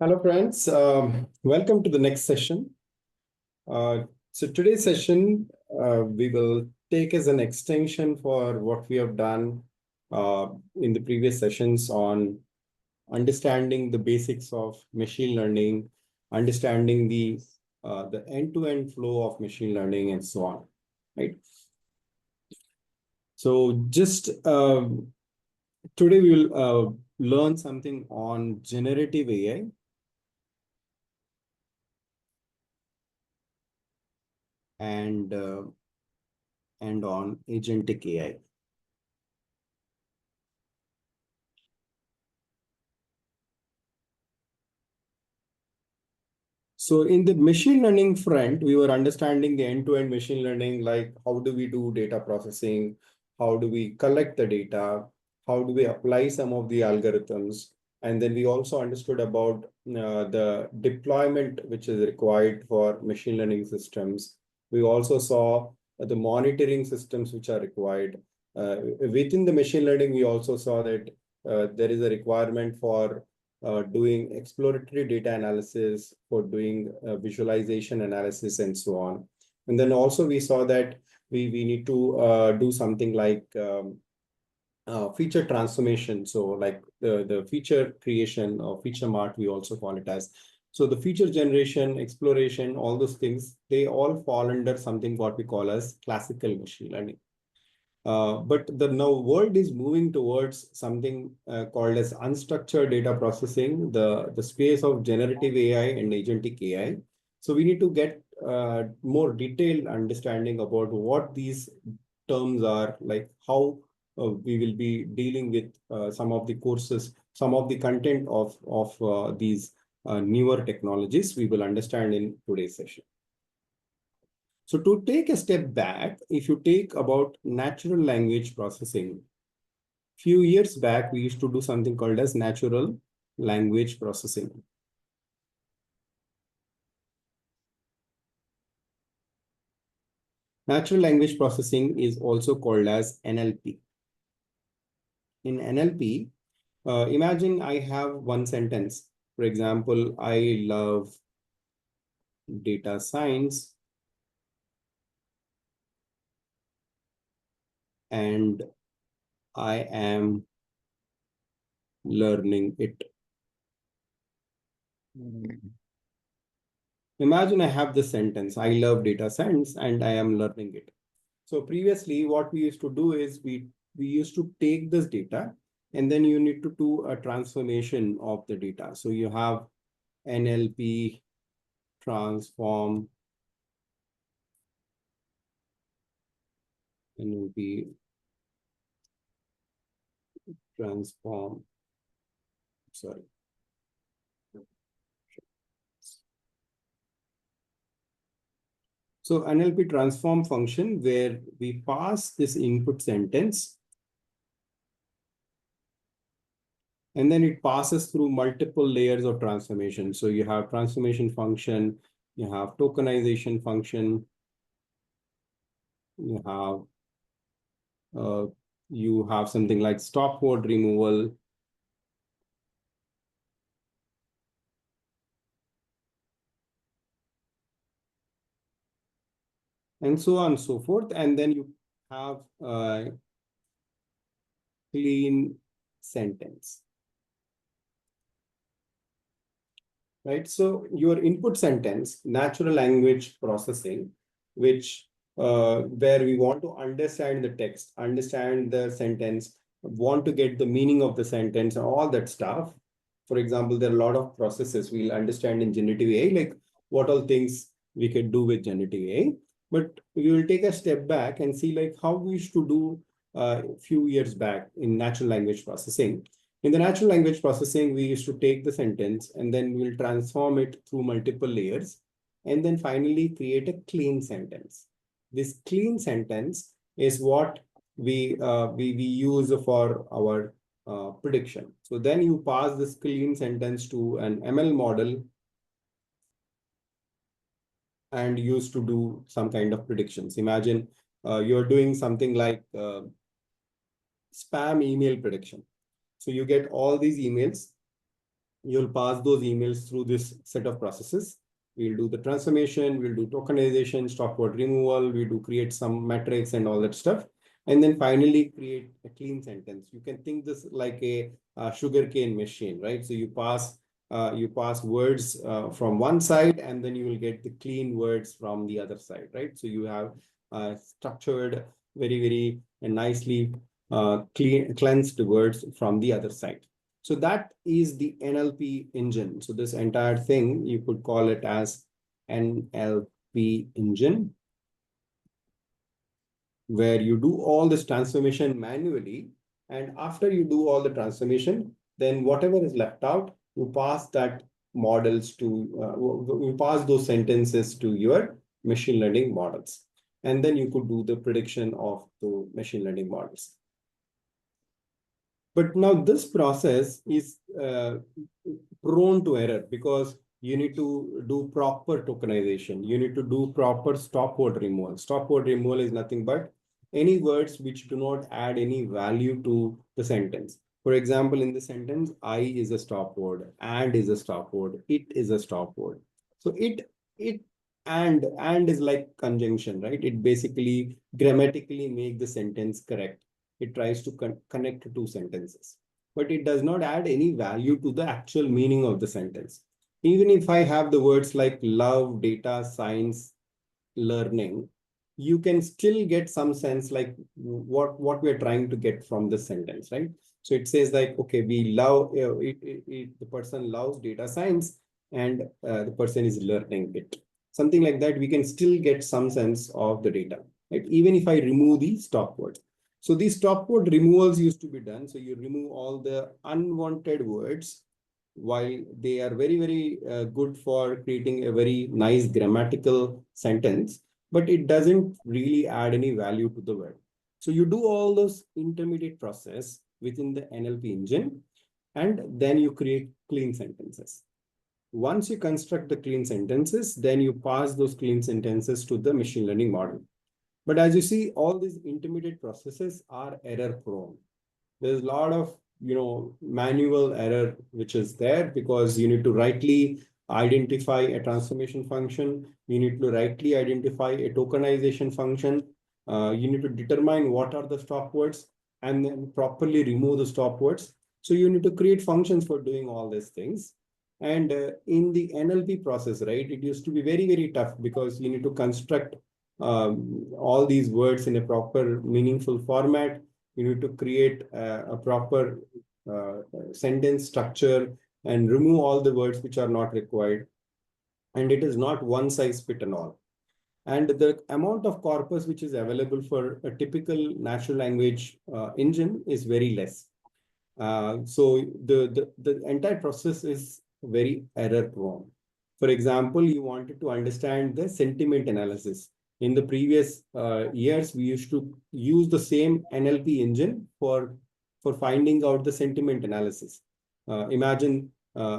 Hello, friends. Welcome to the next session. So today's session, we will take as an extension for what we have done in the previous sessions on understanding the basics of machine learning, understanding the end-to-end flow of machine learning, and so on. Right. So just today we will learn something on generative AI. And on agentic AI. So in the machine learning front, we were understanding the end-to-end machine learning, like how do we do data processing? How do we collect the data? How do we apply some of the algorithms? And then we also understood about the deployment which is required for machine learning systems. We also saw the monitoring systems which are required. Within the machine learning, we also saw that there is a requirement for doing exploratory data analysis, for doing visualization analysis, and so on. And then also we saw that we need to do something like feature transformation. So like the feature creation or feature mart, we also call it as. So the feature generation, exploration, all those things, they all fall under something what we call as classical machine learning. But the now world is moving towards something called as unstructured data processing, the space of generative AI and agentic AI. So we need to get more detailed understanding about what these terms are, like how we will be dealing with some of the courses, some of the content of these newer technologies we will understand in today's session. So to take a step back, if you take about natural language processing, few years back, we used to do something called as natural language processing. Natural language processing is also called as NLP. In NLP, imagine I have one sentence. For example, I love data science and I am learning it. Imagine I have this sentence, I love data science and I am learning it. So previously, what we used to do is we used to take this data and then you need to do a transformation of the data. So you have NLP transform, NLP transform, sorry. So NLP transform function where we pass this input sentence and then it passes through multiple layers of transformation. So you have transformation function, you have tokenization function, you have something like stop word removal, and so on and so forth. And then you have a clean sentence. Right? So your input sentence, natural language processing, which where we want to understand the text, understand the sentence, want to get the meaning of the sentence, and all that stuff. For example, there are a lot of processes we'll understand in generative AI, like what all things we can do with generative AI. But we will take a step back and see like how we used to do a few years back in natural language processing. In the natural language processing, we used to take the sentence and then we'll transform it through multiple layers and then finally create a clean sentence. This clean sentence is what we use for our prediction. So then you pass this clean sentence to an ML model and used to do some kind of predictions. Imagine you're doing something like spam email prediction. So you get all these emails You'll pass those emails through this set of processes. We'll do the transformation, we'll do tokenization, stop word removal, we do create some metrics and all that stuff. And then finally create a clean sentence. You can think this like a sugarcane machine, right? So you pass words from one side, and then you will get the clean words from the other side, right? So you have structured very nicely cleansed words from the other side. So that is the NLP engine. So this entire thing, you could call it as NLP engine, where you do all this transformation manually. And after you do all the transformation, then whatever is left out, you pass that models to, you pass those sentences to your machine learning models. And then you could do the prediction of the machine learning models. But now this process is prone to error because you need to do proper tokenization. You need to do proper stop word removal. Stop word removal is nothing but any words which do not add any value to the sentence. For example, in the sentence, I is a stop word, and is a stop word, it is a stop word. So it and is like conjunction, right? It basically grammatically make the sentence correct. It tries to connect two sentences, but it does not add any value to the actual meaning of the sentence. Even if I have the words like love, data, science, learning, you can still get some sense like what we're trying to get from the sentence, right? So it says like, okay, we love, the person loves data science, and the person is learning it. Something like that, we can still get some sense of the data, right? Even if I remove the stop words. So these stop word removals used to be done. So you remove all the unwanted words, while they are very good for creating a very nice grammatical sentence, but it doesn't really add any value to the word. So you do all those intermediate process within the NLP engine, and then you create clean sentences. Once you construct the clean sentences, then you pass those clean sentences to the machine learning model. But as you see, all these intermediate processes are error prone. There's a lot of manual error which is there because you need to rightly identify a transformation function. You need to rightly identify a tokenization function. You need to determine what are the stop words and then properly remove the stop words. So you need to create functions for doing all these things. And in the NLP process, right, it used to be very tough because you need to construct all these words in a proper meaningful format. You need to create a proper sentence structure and remove all the words which are not required. And it is not one size fit all. And the amount of corpus which is available for a typical natural language engine is very less. So the entire process is very error prone. For example, you wanted to understand the sentiment analysis. In the previous years, we used to use the same NLP engine for finding out the sentiment analysis. Imagine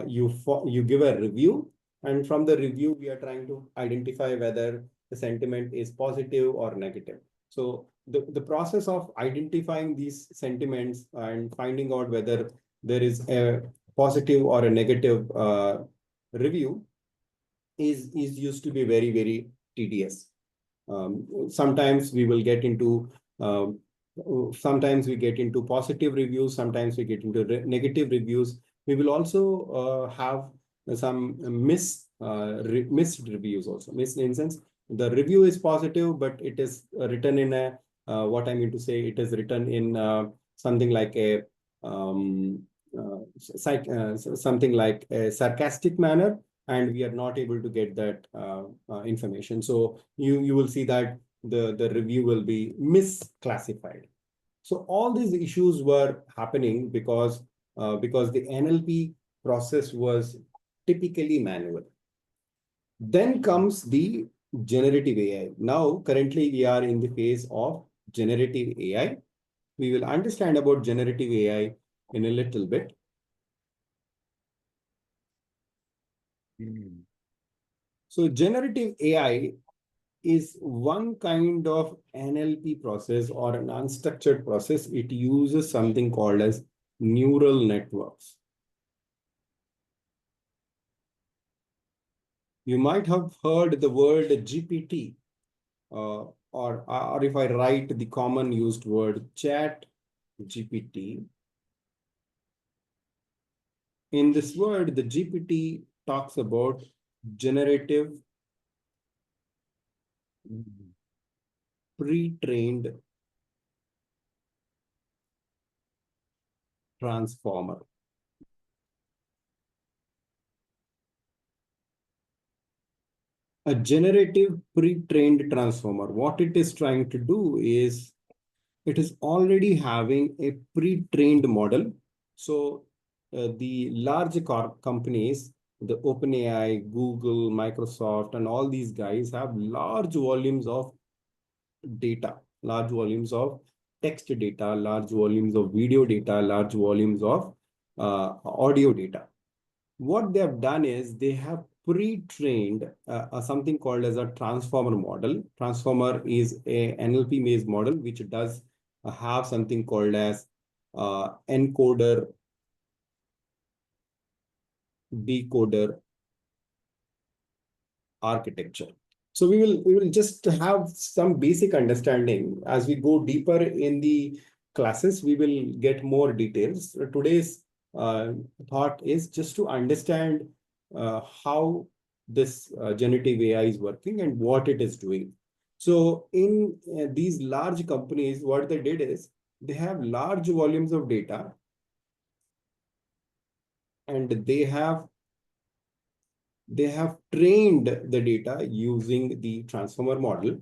you give a review, and from the review, we are trying to identify whether the sentiment is positive or negative. So the process of identifying these sentiments and finding out whether there is a positive or a negative review is used to be very tedious. Sometimes we will get into sometimes we get into positive reviews, sometimes we get into negative reviews. We will also have some missed reviews also. Missed in sense, the review is positive, but it is written in a what I mean to say, it is written in something like a something like a sarcastic manner, and we are not able to get that information. So you will see that the review will be misclassified. So all these issues were happening because the NLP process was typically manual. Then comes the generative AI. Now, currently, we are in the phase of generative AI. We will understand about generative AI in a little bit. So generative AI is one kind of NLP process or an unstructured process. It uses something called as neural networks. You might have heard the word GPT, or if I write the common used word chat GPT, in this word, the GPT talks about generative pre-trained transformer. A generative pre-trained transformer, what it is trying to do is it is already having a pre-trained model. So the large companies, the OpenAI, Google, Microsoft, and all these guys have large volumes of data, large volumes of text data, large volumes of video data, large volumes of audio data. What they have done is they have pre-trained something called as a transformer model. Transformer is a NLP based model which does have something called as encoder decoder architecture. So we will just have some basic understanding. As we go deeper in the classes, we will get more details. Today's thought is just to understand how this generative AI is working and what it is doing. So in these large companies, what they did is they have large volumes of data, and they have trained the data using the transformer model,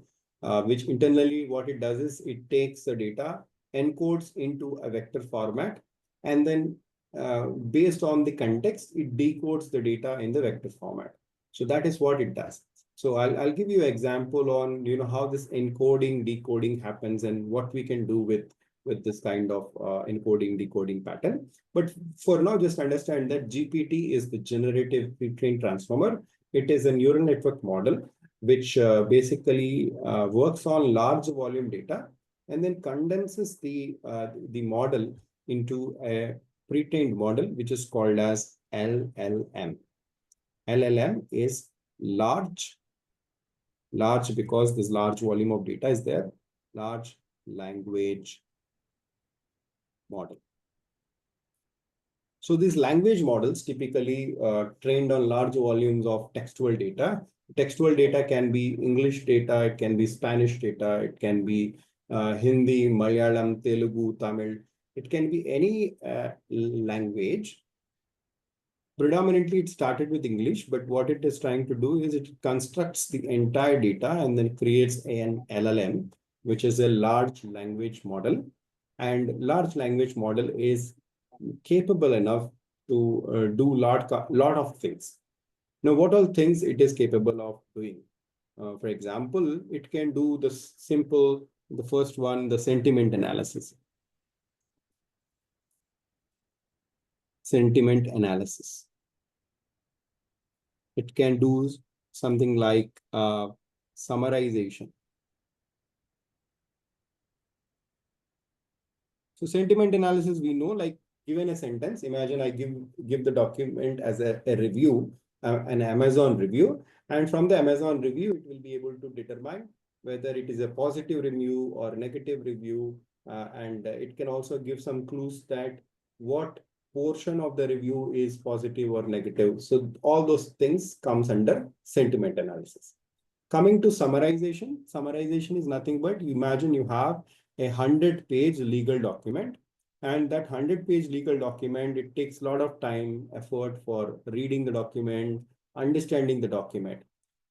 which internally what it does is it takes the data, encodes into a vector format, and then based on the context, it decodes the data in the vector format. So that is what it does. So I'll give you an example on how this encoding decoding happens and what we can do with this kind of encoding decoding pattern. But for now, just understand that GPT is the generative pre-trained transformer. It is a neural network model which basically works on large volume data and then condenses the model into a pre-trained model, which is called as LLM. LLM is large because this large volume of data is there, large language model. So these language models typically trained on large volumes of textual data. Textual data can be English data, it can be Spanish data, it can be Hindi, Malayalam, Telugu, Tamil. It can be any language. Predominantly, it started with English, but what it is trying to do is it constructs the entire data and then creates an LLM, which is a large language model. And large language model is capable enough to do lot of things. Now, what all things it is capable of doing? For example, it can do the first one, the sentiment analysis. Sentiment analysis. It can do something like summarization. So sentiment analysis, we know, like given a sentence, imagine I give the document as a review, an Amazon review, and from the Amazon review, it will be able to determine whether it is a positive review or negative review, and it can also give some clues that what portion of the review is positive or negative. So all those things comes under sentiment analysis. Coming to summarization, summarization is nothing but imagine you have a 100-page legal document, and that 100-page legal document, it takes a lot of time, effort for reading the document, understanding the document.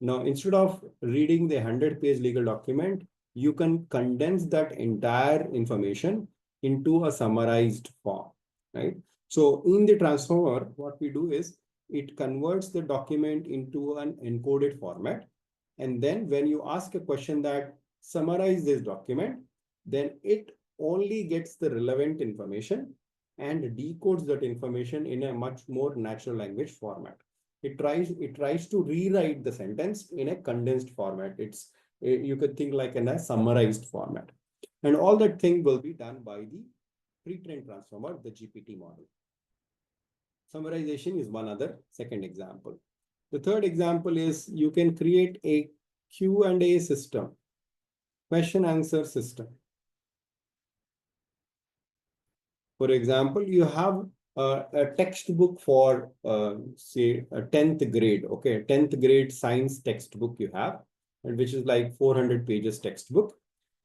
Now, instead of reading the 100-page legal document, you can condense that entire information into a summarized form, right? So in the transformer, what we do is it converts the document into an encoded format. And then when you ask a question that summarize this document, then it only gets the relevant information and decodes that information in a much more natural language format. It tries to rewrite the sentence in a condensed format. You could think like in a summarized format. And all that thing will be done by the pre-trained transformer, the GPT model. Summarization is one other second example. The third example is you can create a Q&A system, question answer system. For example, you have a textbook for say a 10th grade, okay, 10th grade science textbook you have, and which is like 400 pages textbook.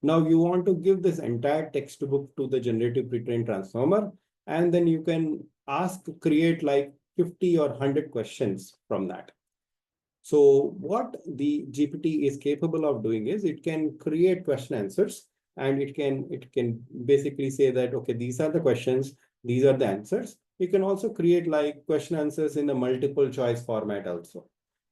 Now you want to give this entire textbook to the generative pre-trained transformer, and then you can ask, create like 50 or 100 questions from that. So what the GPT is capable of doing is it can create question answers, and it can basically say that, okay, these are the questions, these are the answers. You can also create like question answers in a multiple choice format also,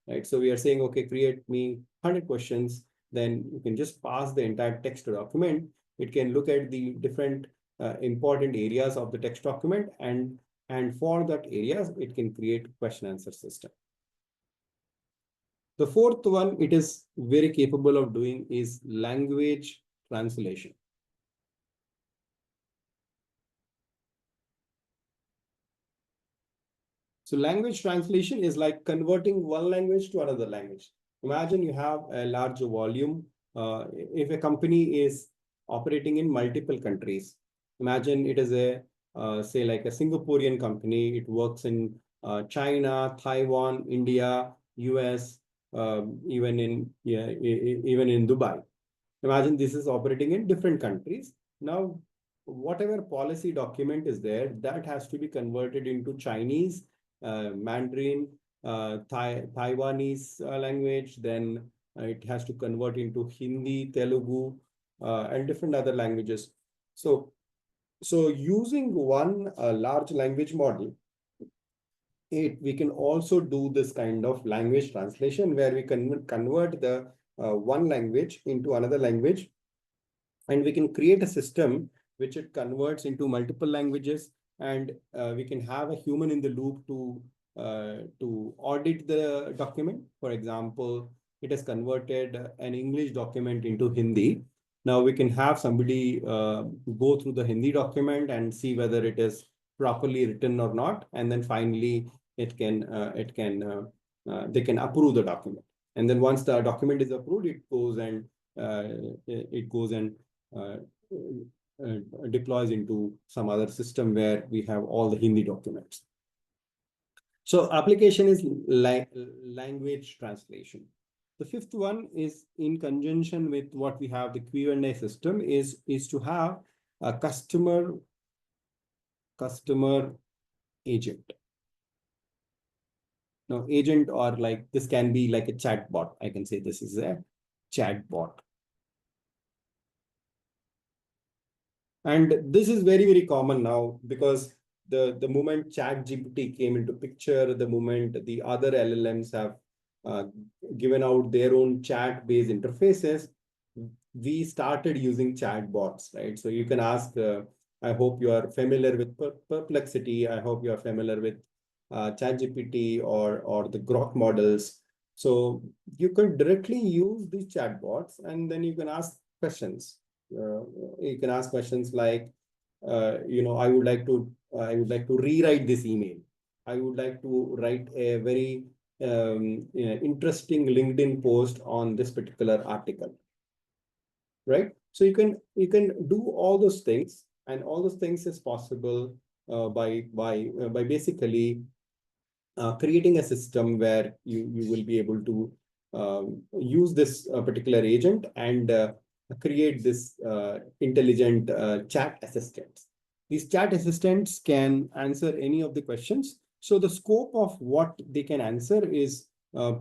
right? So we are saying, okay, create me 100 questions, then you can just pass the entire text document. It can look at the different important areas of the text document, and for that areas, it can create question answer system. The fourth one it is very capable of doing is language translation. So language translation is like converting one language to another language. Imagine you have a large volume. If a company is operating in multiple countries, imagine it is a say like a Singaporean company. It works in China, Taiwan, India, US, even in even in Dubai. Imagine this is operating in different countries. Now, whatever policy document is there, that has to be converted into Chinese, Mandarin, Taiwanese language. Then it has to convert into Hindi, Telugu, and different other languages. So using one large language model, we can also do this kind of language translation where we can convert the one language into another language, and we can create a system which it converts into multiple languages, and we can have a human in the loop to audit the document. For example, it has converted an English document into Hindi. Now we can have somebody go through the Hindi document and see whether it is properly written or not, and then finally they can approve the document. And then once the document is approved, it goes and uh, deploys into some other system where we have all the Hindi documents. So application is language translation. The fifth one is in conjunction with what we have, the Q&A system is to have a customer agent. Now, agent, or like this can be like a chat bot. I can say this is a chat bot. And this is very, very common now, because the moment Chat GPT came into picture, the moment the other LLMs have uh, given out their own chat-based interfaces, we started using chat bots, right? So you can ask, I hope you are familiar with Perplexity. I hope you are familiar with Chat GPT or the Grok models. So you can directly use these chat bots, and then you can ask questions. You can ask questions like, I would like to rewrite this email. I would like to write a very interesting LinkedIn post on this particular article, right? So you can do all those things, and all those things is possible by basically creating a system where you will be able to use this particular agent and create this intelligent chat assistants. These chat assistants can answer any of the questions. So the scope of what they can answer is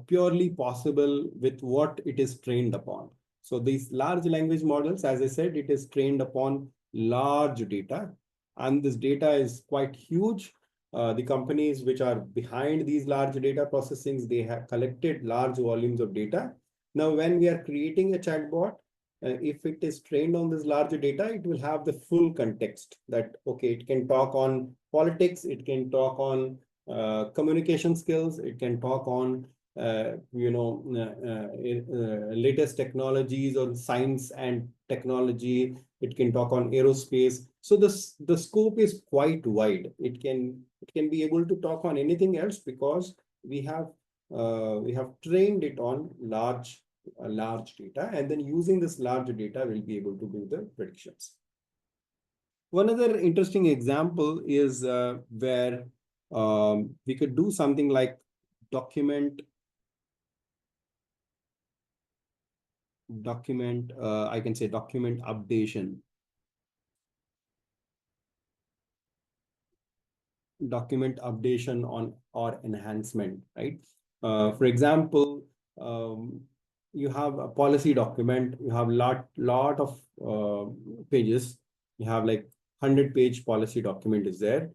purely possible with what it is trained upon. So these large language models, as I said, it is trained upon large data, and this data is quite huge. The companies which are behind these large data processings, they have collected large volumes of data. Now, when we are creating a chatbot, if it is trained on this large data, it will have the full context that, okay, it can talk on politics, it can talk on communication skills, it can talk on latest technologies on science and technology, it can talk on aerospace. So the scope is quite wide. It can be able to talk on anything else, because we have we have trained it on large data, and then using this large data, we'll be able to do the predictions. One other interesting example is where we could do something like document, I can say document updation. Document updation on or enhancement, right? For example, you have a policy document, you have lot of pages, you have like 100-page policy document is there.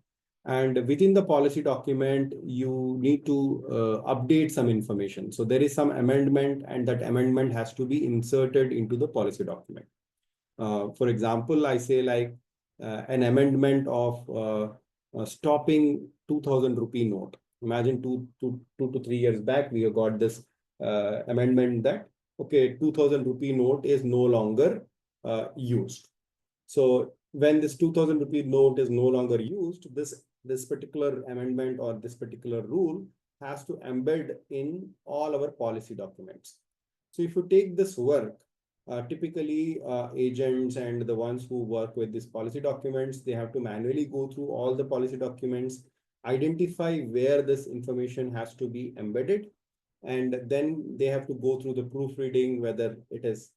And within the policy document, you need to update some information. So there is some amendment, and that amendment has to be inserted into the policy document. For example, I say like an amendment of stopping 2000 rupee note. Imagine 2 to 3 years back, we have got this amendment that, okay, 2000 rupee note is no longer used. So when this 2000 rupee note is no longer used, this particular amendment or this particular rule has to embed in all our policy documents. So if you take this work, typically agents and the ones who work with these policy documents, they have to manually go through all the policy documents, identify where this information has to be embedded, and then they have to go through the proofreading, whether it is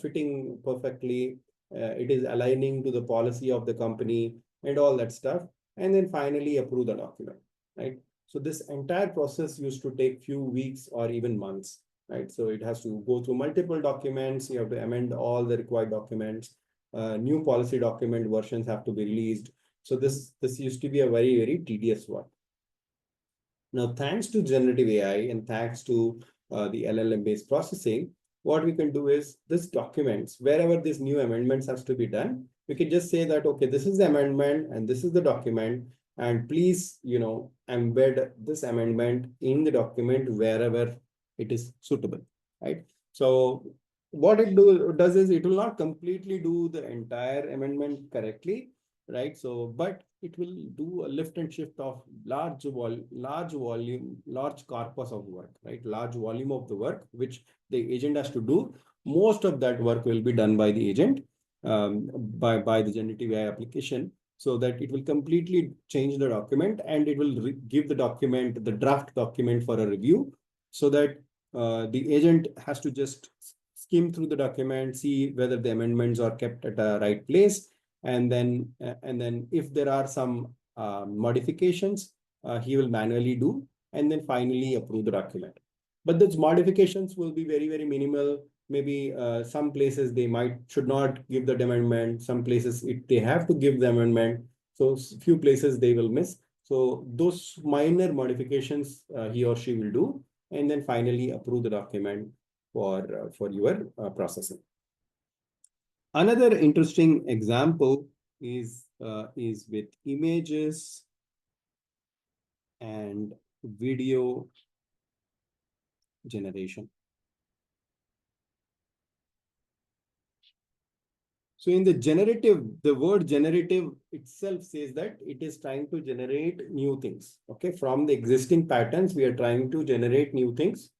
fitting perfectly, it is aligning to the policy of the company and all that stuff, and then finally approve the document, right? So this entire process used to take few weeks or even months, right? So it has to go through multiple documents. You have to amend all the required documents. New policy document versions have to be released. So this used to be a very tedious work. Now, thanks to generative AI and thanks to the LLM-based processing, what we can do is this documents, wherever these new amendments has to be done, we can just say that, okay, this is the amendment and this is the document, and please, embed this amendment in the document wherever it is suitable, right? So what it does is it will not completely do the entire amendment correctly, right? So, but it will do a lift and shift of large volume, large corpus of work, right? Large volume of the work which the agent has to do. Most of that work will be done by the agent, by the generative AI application, so that it will completely change the document, and it will give the document, the draft document, for a review, so that the agent has to just skim through the document, see whether the amendments are kept at a right place, and then if there are some modifications, he will manually do, and then finally approve the document. But those modifications will be very minimal. Maybe some places they should not give the amendment. Some places they have to give the amendment. So few places they will miss. So those minor modifications he or she will do, and then finally approve the document for your processing. Another interesting example is with images and video generation. So in the word generative itself says that it is trying to generate new things. Okay, from the existing patterns, we are trying to generate new things.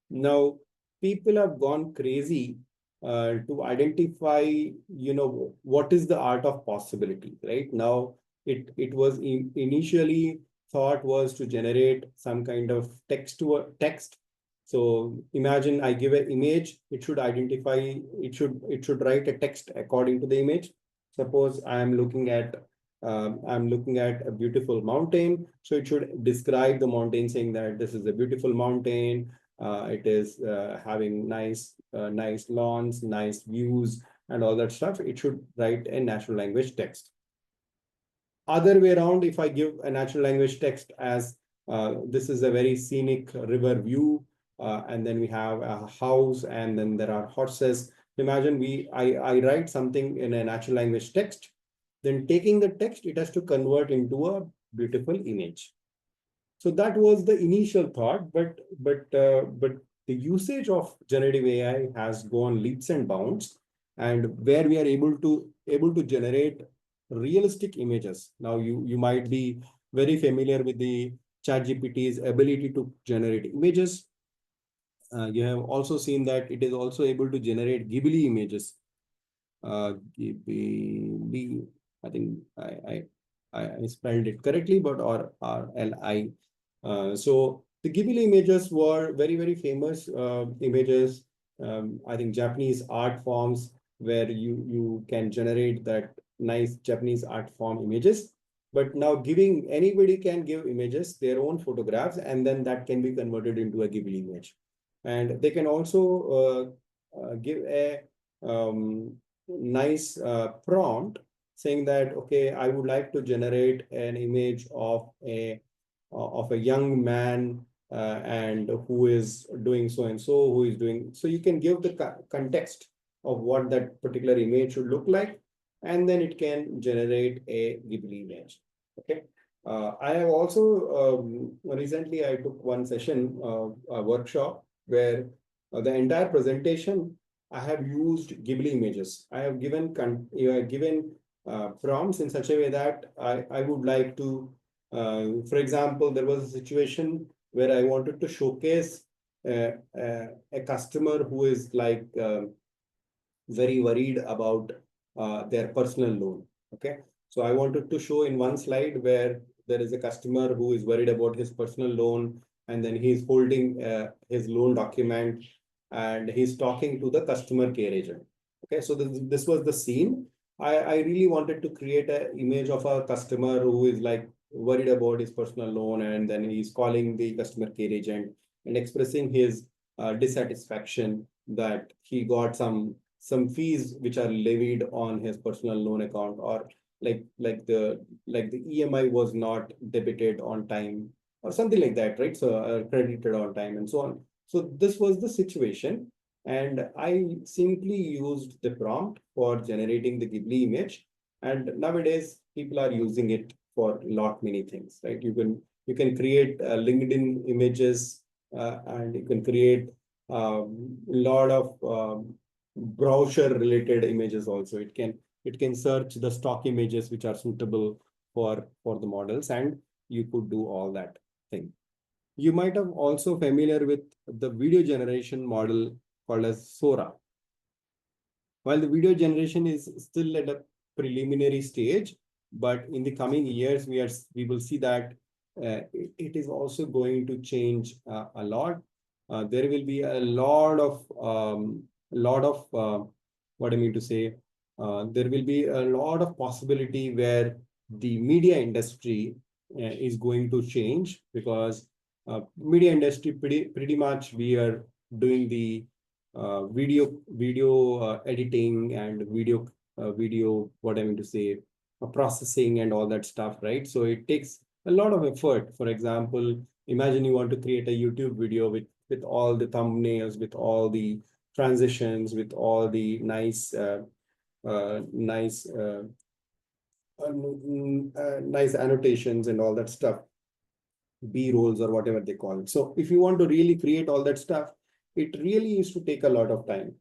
Now, people have gone crazy to identify, what is the art of possibility, right? Now, it was initially thought was to generate some kind of text to text. So imagine I give an image, it should identify, it should write a text according to the image. Suppose I'm looking at a beautiful mountain, so it should describe the mountain, saying that this is a beautiful mountain. It is having nice lawns, nice views, and all that stuff. It should write a natural language text. Other way around, if I give a natural language text as this is a very scenic river view, and then we have a house, and then there are horses. Imagine I write something in a natural language text, then taking the text, it has to convert into a beautiful image. So that was the initial thought, but the usage of generative AI has gone leaps and bounds, and where we are able to generate realistic images. Now you might be very familiar with the ChatGPT's ability to generate images. You have also seen that it is also able to generate Ghibli images. Ghibli, I think I spelled it correctly, but or RLI. So the Ghibli images were very, very famous images. I think Japanese art forms where you can generate that nice Japanese art form images. But now giving anybody can give images, their own photographs, and then that can be converted into a Ghibli image. And they can also give a nice prompt saying that, okay, I would like to generate an image of a young man and who is doing so and so, who is doing. So you can give the context of what that particular image should look like, and then it can generate a Ghibli image. Okay. I have also recently I took one session, a workshop where the entire presentation I have used Ghibli images. I have given prompts in such a way that I would like to, for example, there was a situation where I wanted to showcase a customer who is like very worried about their personal loan. Okay. So I wanted to show in one slide where there is a customer who is worried about his personal loan, and then he's holding his loan document and he's talking to the customer care agent. Okay. So this was the scene. I really wanted to create an image of a customer who is like worried about his personal loan, and then he's calling the customer care agent and expressing his dissatisfaction that he got some fees which are levied on his personal loan account, or like the EMI was not debited on time or something like that, right? So credited on time and so on. So this was the situation, and I simply used the prompt for generating the Ghibli image. And nowadays people are using it for lot many things, right? You can create LinkedIn images, and you can create a lot of browser related images also. It can search the stock images which are suitable for the models, and you could do all that thing. You might have also familiar with the video generation model called as Sora. While the video generation is still at a preliminary stage, but in the coming years, we will see that it is also going to change a lot. There will be a lot of what I mean to say. There will be a lot of possibility where the media industry is going to change, because media industry pretty much we are doing the video editing and video what I mean to say processing and all that stuff, right? So it takes a lot of effort. For example, imagine you want to create a YouTube video with all the thumbnails, with all the transitions, with all the nice annotations and all that stuff, B rolls or whatever they call it. So if you want to really create all that stuff, it really used to take a lot of time.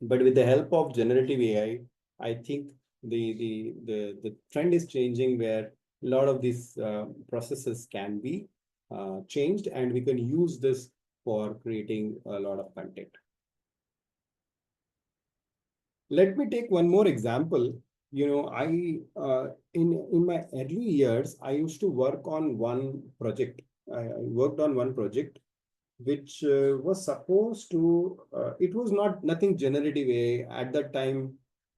But with the help of generative AI, I think the trend is changing where a lot of these processes can be changed, and we can use this for creating a lot of content. Let me take one more example. I in my early years, I used to work on one project. I worked on one project which was supposed to, it was nothing generative AI at that time.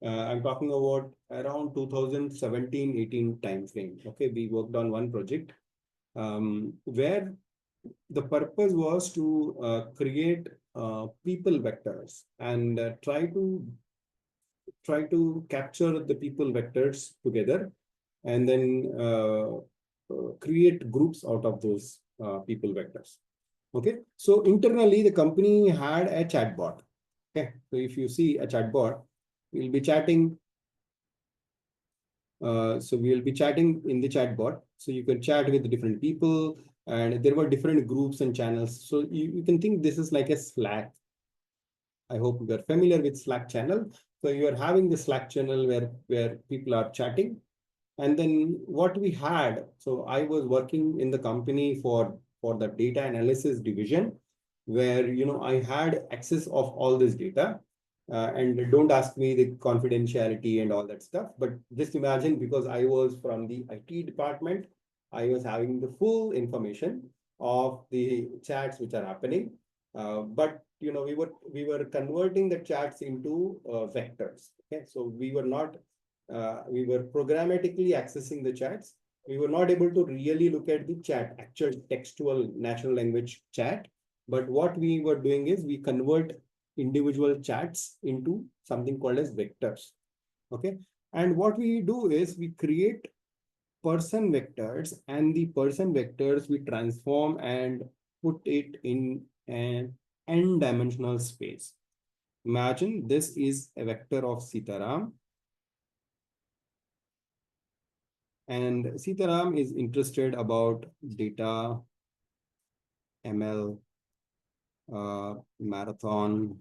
I'm talking about around 2017-18 time frame. Okay, we worked on one project where the purpose was to create people vectors and try to capture the people vectors together, and then create groups out of those people vectors. Okay, so internally the company had a chatbot. Okay, so if you see a chatbot, we'll be chatting. So we'll be chatting in the chatbot. So you can chat with different people, and there were different groups and channels. So you can think this is like a Slack. I hope you are familiar with Slack channel. So you are having the Slack channel where people are chatting, And then what we had, so I was working in the company for the data analysis division, where I had access of all this data. And don't ask me the confidentiality and all that stuff, but just imagine, because I was from the IT department, I was having the full information of the chats which are happening. But we were converting the chats into vectors. Okay, so we were programmatically accessing the chats. We were not able to really look at the chat, actual textual natural language chat. But what we were doing is we convert individual chats into something called as vectors. Okay. And what we do is we create person vectors, and the person vectors we transform and put it in an n-dimensional space. Imagine this is a vector of Sitaram, and Sitaram is interested about data, ML, marathon,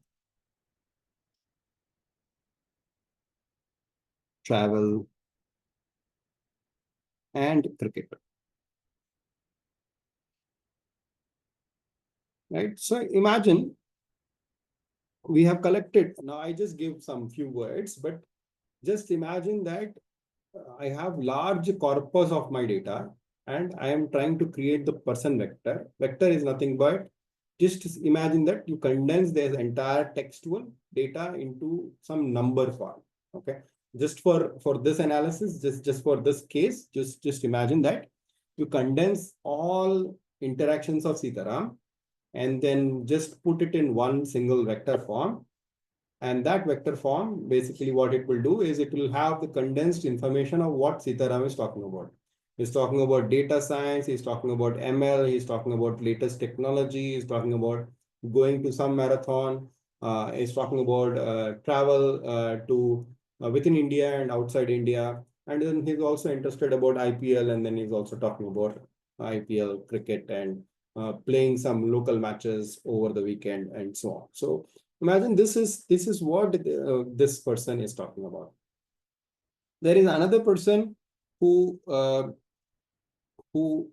travel, and cricket. Right? So imagine we have collected. Now I just give some few words, but just imagine that I have large corpus of my data, and I am trying to create the person vector. Vector is nothing but, just imagine that you condense this entire textual data into some number form. Okay. Just for this analysis, just for this case, just imagine that you condense all interactions of Sitaram and then just put it in one single vector form. And that vector form, basically what it will do is it will have the condensed information of what Sitaram is talking about. He's talking about data science, he's talking about ML, he's talking about latest technology, he's talking about going to some marathon, he's talking about travel to within India and outside India. And then he's also interested about IPL, and then he's also talking about IPL cricket and playing some local matches over the weekend and so on. So imagine this is what this person is talking about. There is another person who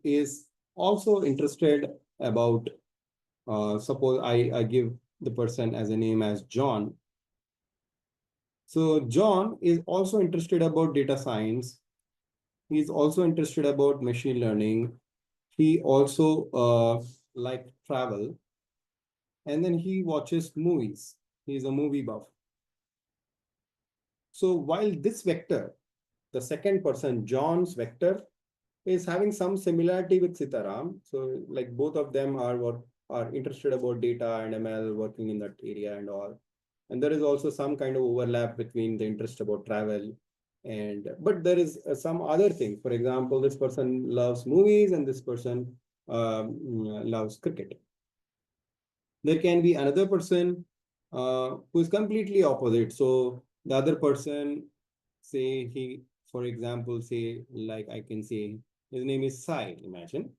is also interested about. Suppose I give the person as a name as John. So John is also interested about data science. He's also interested about machine learning. He also like travel, and then he watches movies. He's a movie buff. So while this vector, the second person, John's vector, is having some similarity with Sitaram. So like both of them are interested about data and ML, working in that area and all. And there is also some kind of overlap between the interest about travel. But there is some other thing. For example, this person loves movies and this person loves cricket. There can be another person who is completely opposite. So the other person, say for example, say like I can say his name is Sai, imagine.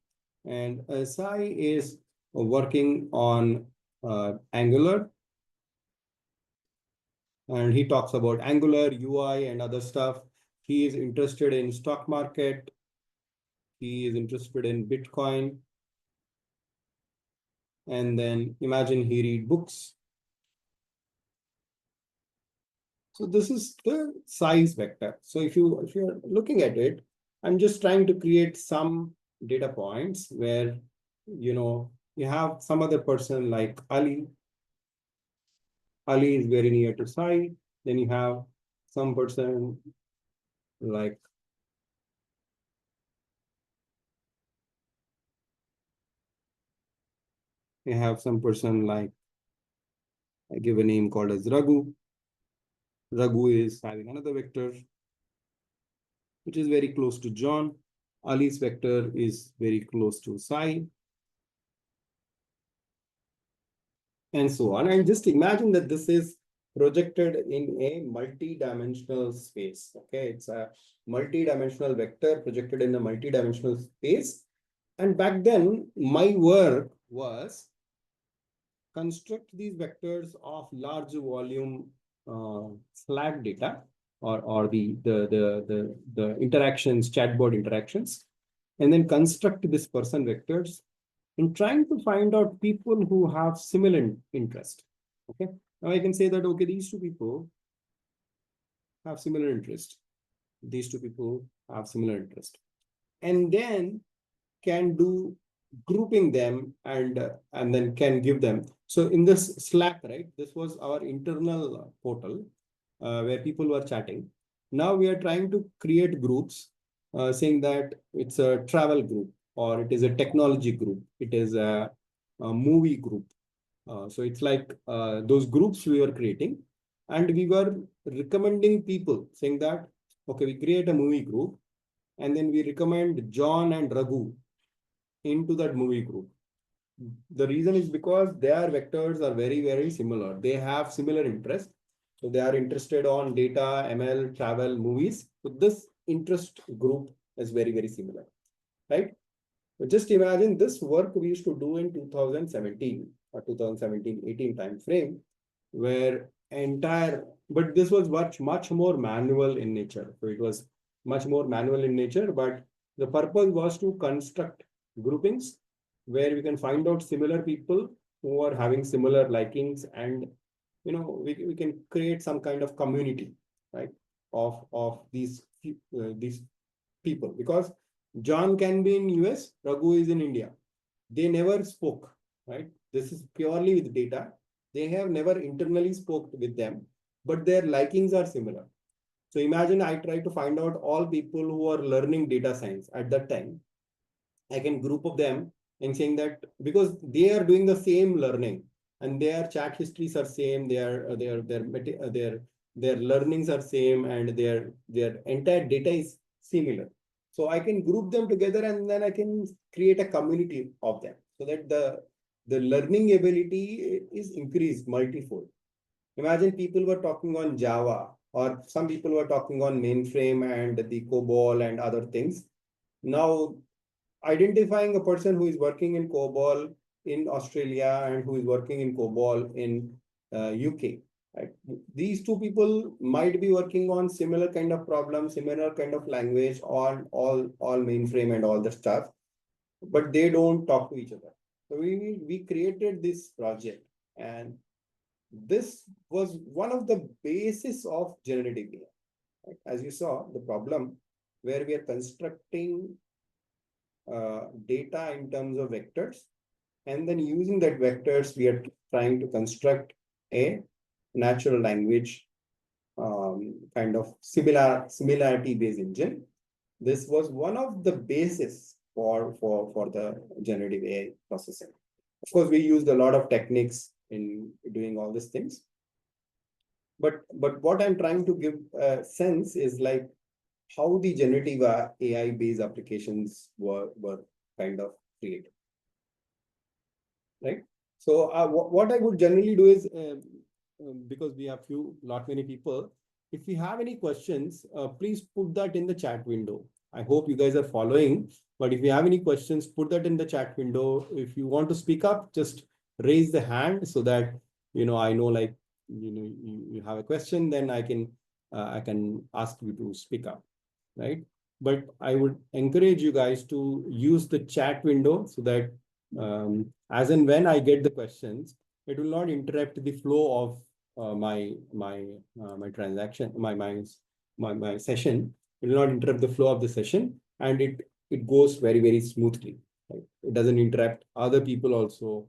And Sai is working on Angular, and he talks about Angular, UI, and other stuff. He is interested in stock market. He is interested in Bitcoin. And then imagine he read books. So this is the size vector. So if you're looking at it, I'm just trying to create some data points where you have some other person like Ali. Ali is very near to Sai. Then you have some person like I give a name called as Raghu. Raghu is having another vector which is very close to John. Ali's vector is very close to Sai, and so on. And just imagine that this is projected in a multi-dimensional space. Okay, it's a multi-dimensional vector projected in a multi-dimensional space. And back then, my work was construct these vectors of large volume flat data. or the interactions, chatbot interactions, and then construct this person vectors in trying to find out people who have similar interest. Okay. Now I can say that, okay, these two people have similar interest. These two people have similar interest. And then can do grouping them and then can give them. So in this Slack, right, this was our internal portal where people were chatting. Now we are trying to create groups saying that it's a travel group or it is a technology group, it is a movie group. So it's like those groups we were creating, and we were recommending people saying that, okay, we create a movie group and then we recommend John and Raghu into that movie group. The reason is because their vectors are very, very similar. They have similar interests. So they are interested on data, ML, travel, movies. So this interest group is very, very similar, right? But just imagine this work we used to do in 2017 or 2017-18 time frame, where entire, but this was much more manual in nature. So it was much more manual in nature, but the purpose was to construct groupings where we can find out similar people who are having similar likings, and we can create some kind of community, right, of these people, because John can be in US, Raghu is in India. They never spoke, right? This is purely with data. They have never internally spoke with them, but their likings are similar. So imagine I try to find out all people who are learning data science at that time. I can group of them and saying that because they are doing the same learning and their chat histories are same, their learnings are same, and their entire data is similar. So I can group them together and then I can create a community of them so that the learning ability is increased multifold. Imagine people were talking on Java, or some people were talking on mainframe and the COBOL and other things. Now identifying a person who is working in COBOL in Australia and who is working in COBOL in UK. Right? These two people might be working on similar kind of problem, similar kind of language, on all mainframe and all the stuff, but they don't talk to each other. So we created this project, and this was one of the basis of generative AI. Right? As you saw, the problem where we are constructing data in terms of vectors, and then using that vectors, we are trying to construct a natural language kind of similarity based engine. This was one of the basis for the generative AI processing. Of course, we used a lot of techniques in doing all these things. But what I'm trying to give a sense is like how the generative AI based applications were kind of created, right? So what I would generally do is, because we have lot many people, if you have any questions, please put that in the chat window. I hope you guys are following, but if you have any questions, put that in the chat window. If you want to speak up, just raise the hand so that, I know, like, you have a question, then I can ask you to speak up, right? But I would encourage you guys to use the chat window so that as and when I get the questions, it will not interrupt the flow of my transaction, my session. It will not interrupt the flow of the session, and it goes very, very smoothly. Right? It doesn't interrupt other people also.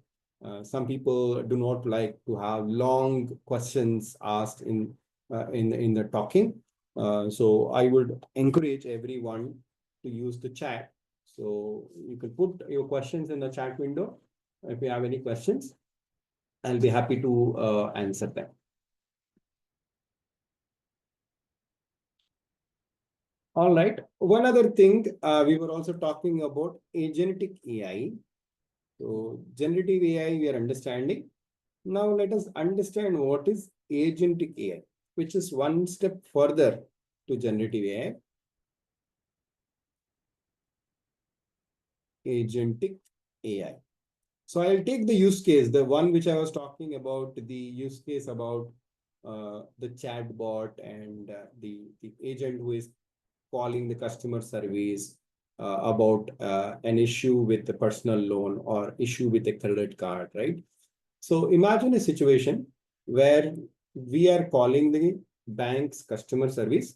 Some people do not like to have long questions asked in the talking. So I would encourage everyone to use the chat. So you can put your questions in the chat window. If you have any questions, I'll be happy to answer them. All right. One other thing, we were also talking about agentic AI. So generative AI, we are understanding. Now let us understand what is agentic AI, which is one step further to generative AI. Agentic AI. So I'll take the use case, the one which I was talking about, the use case about the chatbot and the agent who is calling the customer service about an issue with the personal loan or issue with a credit card, right? So imagine a situation where we are calling the bank's customer service.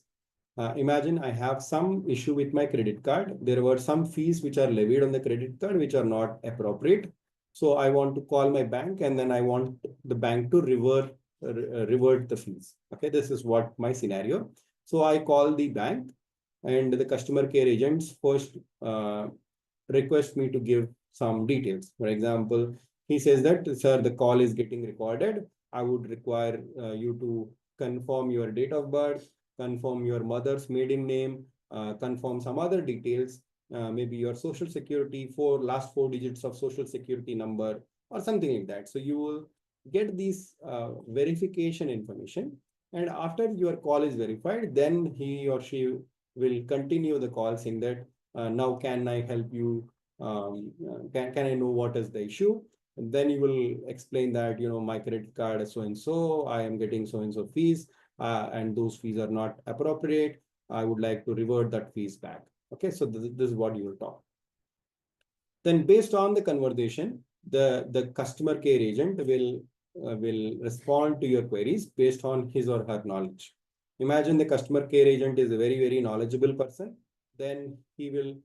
Imagine I have some issue with my credit card. There were some fees which are levied on the credit card which are not appropriate. So I want to call my bank and then I want the bank to revert the fees. Okay, this is what my scenario. So I call the bank and the customer care agents first request me to give some details. For example, he says that, sir, the call is getting recorded. I would require you to confirm your date of birth, confirm your mother's maiden name, confirm some other details, maybe your social security, last four digits of social security number, or something like that. So you will get these verification information. And after your call is verified, then he or she will continue the call saying that now can I help you? Can I know what is the issue? And then you will explain that, my credit card is so and so, I am getting so and so fees, and those fees are not appropriate. I would like to revert that fees back. Okay, so this is what you will talk. Then based on the conversation, the customer care agent will respond to your queries based on his or her knowledge. Imagine the customer care agent is a very knowledgeable person. Then he will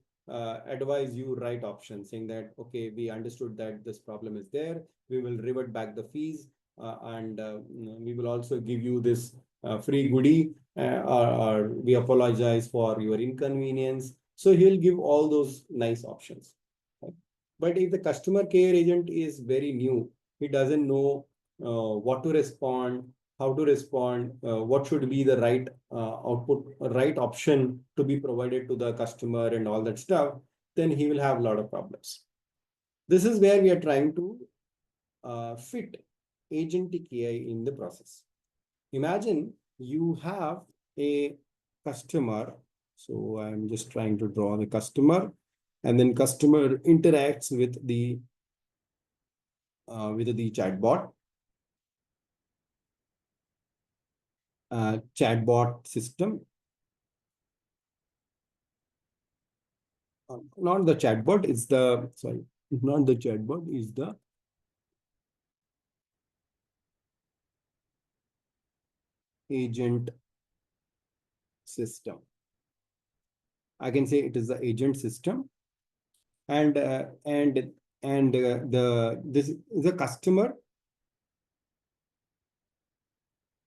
advise you right options, saying that, okay, we understood that this problem is there. We will revert back the fees, and we will also give you this free goodie, or we apologize for your inconvenience. So he'll give all those nice options. But if the customer care agent is very new, he doesn't know what to respond, how to respond, what should be the right output, right option to be provided to the customer and all that stuff, then he will have a lot of problems. This is where we are trying to fit agentic AI in the process. Imagine you have a customer. So I'm just trying to draw the customer, and then customer interacts with the chatbot system. Not the chatbot, it's the, sorry, not the chatbot, is the agent system. I can say it is the agent system, and this is a customer.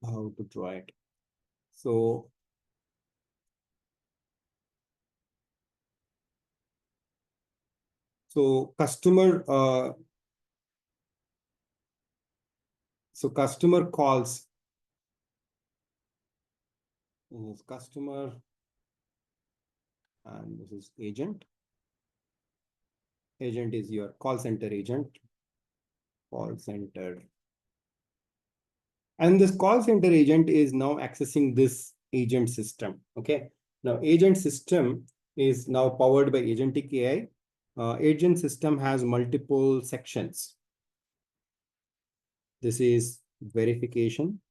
How to draw it? So customer customer calls. This is customer, and this is agent. Agent is your call center agent. Call center. And this call center agent is now accessing this agent system. Okay. Now, agent system is now powered by agentic AI. Agent system has multiple sections. This is verification.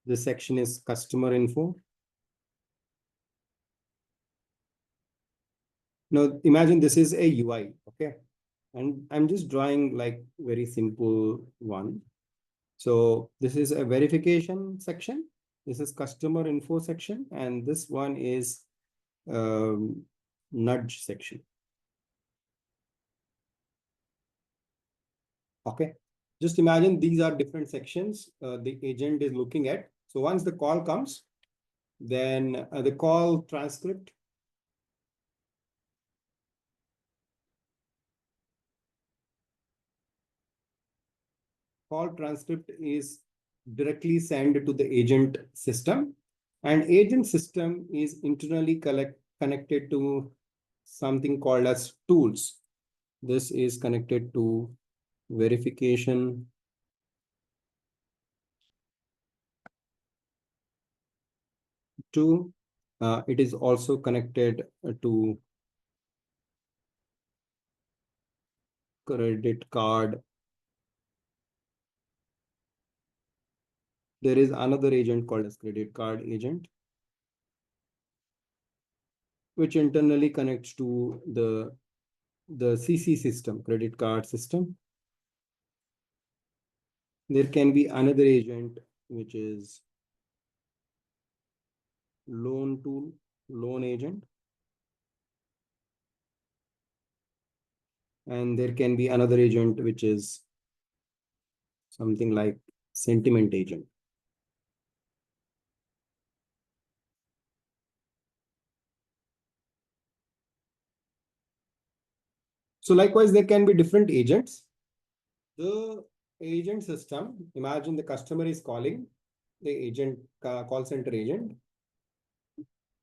This section is customer info. Now, imagine this is a UI, okay? And I'm just drawing like very simple one. So this is a verification section. This is customer info section. And this one is nudge section. Okay. Just imagine these are different sections the agent is looking at. So once the call comes, then the call transcript. Call transcript is directly sent to the agent system, and agent system is internally connected to something called as tools. This is connected to verification. It is also connected to credit card. There is another agent called as credit card agent, which internally connects to the CC system, credit card system. There can be another agent, which is loan tool, loan agent. And there can be another agent, which is something like sentiment agent. So likewise, there can be different agents. The agent system, imagine the customer is calling the agent, call center agent.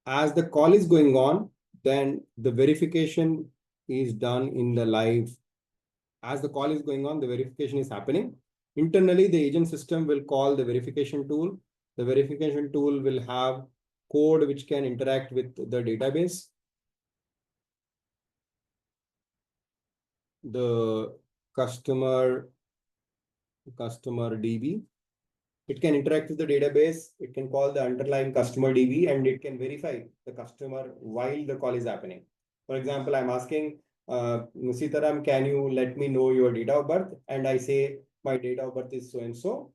As the call is going on, then the verification is done in the live. As the call is going on, the verification is happening. Internally, the agent system will call the verification tool. The verification tool will have code which can interact with the database. The customer DB. It can interact with the database. It can call the underlying customer DB and it can verify the customer while the call is happening. For example, I'm asking, Sitaram, can you let me know your date of birth? And I say, my date of birth is so and so.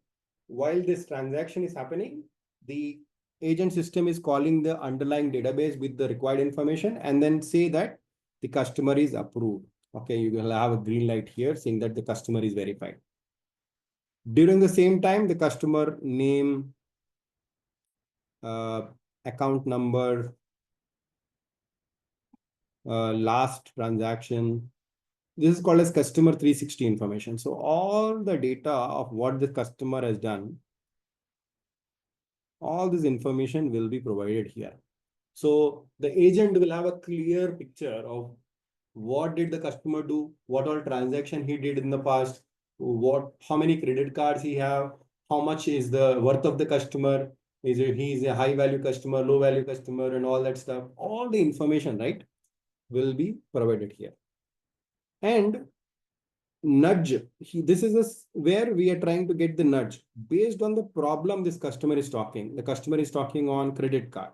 While this transaction is happening, the agent system is calling the underlying database with the required information and then say that the customer is approved. Okay, you will have a green light here saying that the customer is verified. During the same time, the customer name, account number, last transaction. This is called as customer 360 information. So all the data of what the customer has done, all this information will be provided here. So the agent will have a clear picture of what did the customer do, what all transaction he did in the past, how many credit cards he have, how much is the worth of the customer, he is a high value customer, low value customer, and all that stuff. All the information, right, will be provided here. And nudge, this is where we are trying to get the nudge based on the problem this customer is talking. The customer is talking on credit card,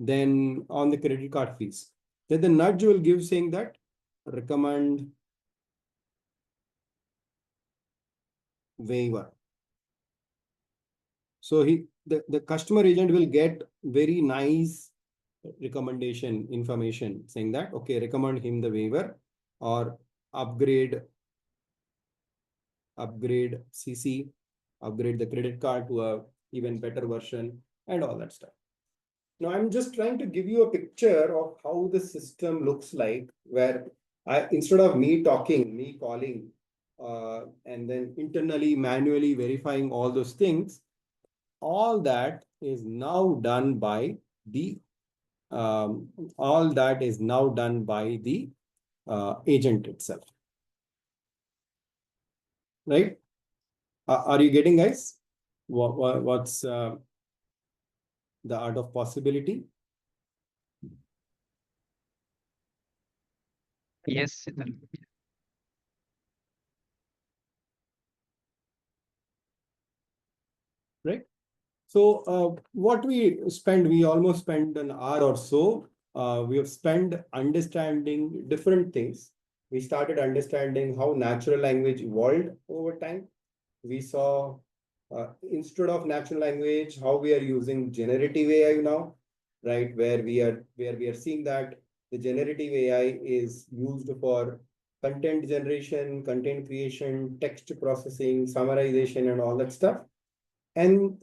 then on the credit card fees. Then the nudge will give saying that recommend waiver. So the customer agent will get very nice recommendation information saying that, okay, recommend him the waiver or upgrade CC, upgrade the credit card to a even better version and all that stuff. Now I'm just trying to give you a picture of how the system looks like, where instead of me talking, me calling, and then internally manually verifying all those things, all that is now done by the agent itself, right? Are you getting, guys? What's the art of possibility? Yes, Siddharth. Right? So what we almost spent an hour or so. We have spent understanding different things. We started understanding how natural language evolved over time. We saw instead of natural language, how we are using generative AI now, right? Where we are seeing that the generative AI is used for content generation, content creation, text processing, summarization, and all that stuff. And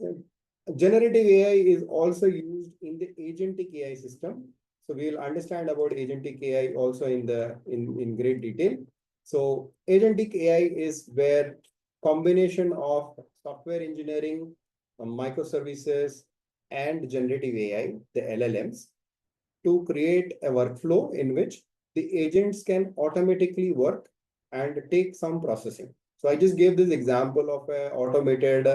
generative AI is also used in the agentic AI system. So we will understand about agentic AI also in great detail. So agentic AI is where combination of software engineering, microservices, and generative AI, the LLMs, to create a workflow in which the agents can automatically work and take some processing. So I just gave this example of an automated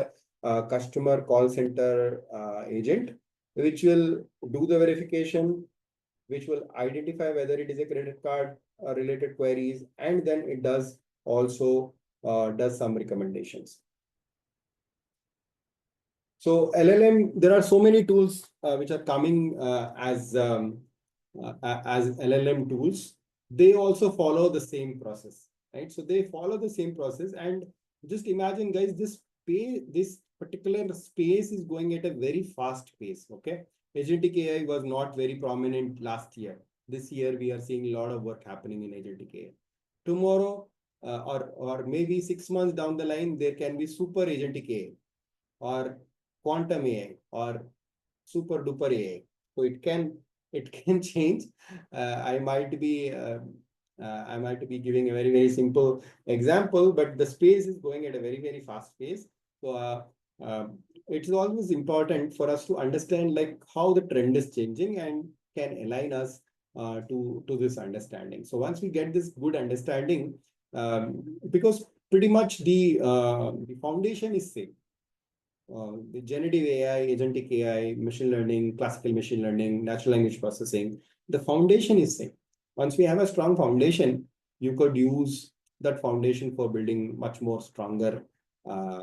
customer call center agent, which will do the verification, which will identify whether it is a credit card related queries, and then it does also does some recommendations. So LLM, there are so many tools which are coming as LLM tools. They also follow the same process, right? So they follow the same process, and just imagine, guys, this particular space is going at a very fast pace. Okay, agentic AI was not very prominent last year. This year, we are seeing a lot of work happening in agentic AI. Tomorrow, or maybe 6 months down the line, there can be super agentic AI or quantum AI or super duper AI. So it can change. I might be giving a very simple example, but the space is going at a very fast pace. So it's always important for us to understand like how the trend is changing and can align us to this understanding. So once we get this good understanding, because pretty much the foundation is same. The generative AI, agentic AI, machine learning, classical machine learning, natural language processing, the foundation is same. Once we have a strong foundation, you could use that foundation for building much more stronger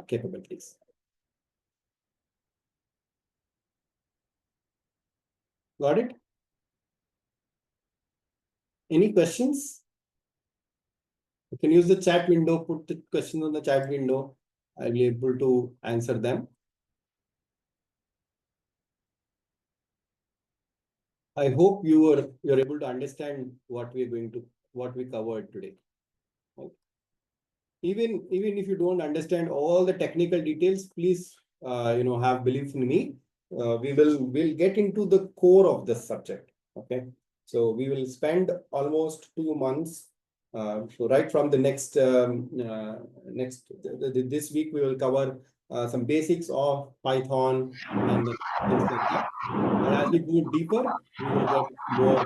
capabilities. Got it? Any questions? You can use the chat window, put the questions on the chat window. I'll be able to answer them. I hope you're able to understand what we covered today. Even if you don't understand all the technical details, please have belief in me. We'll get into the core of the subject. Okay, so we will spend almost 2 months. So right from the next this week we will cover some basics of Python and things like that. And as we go deeper, we will get more.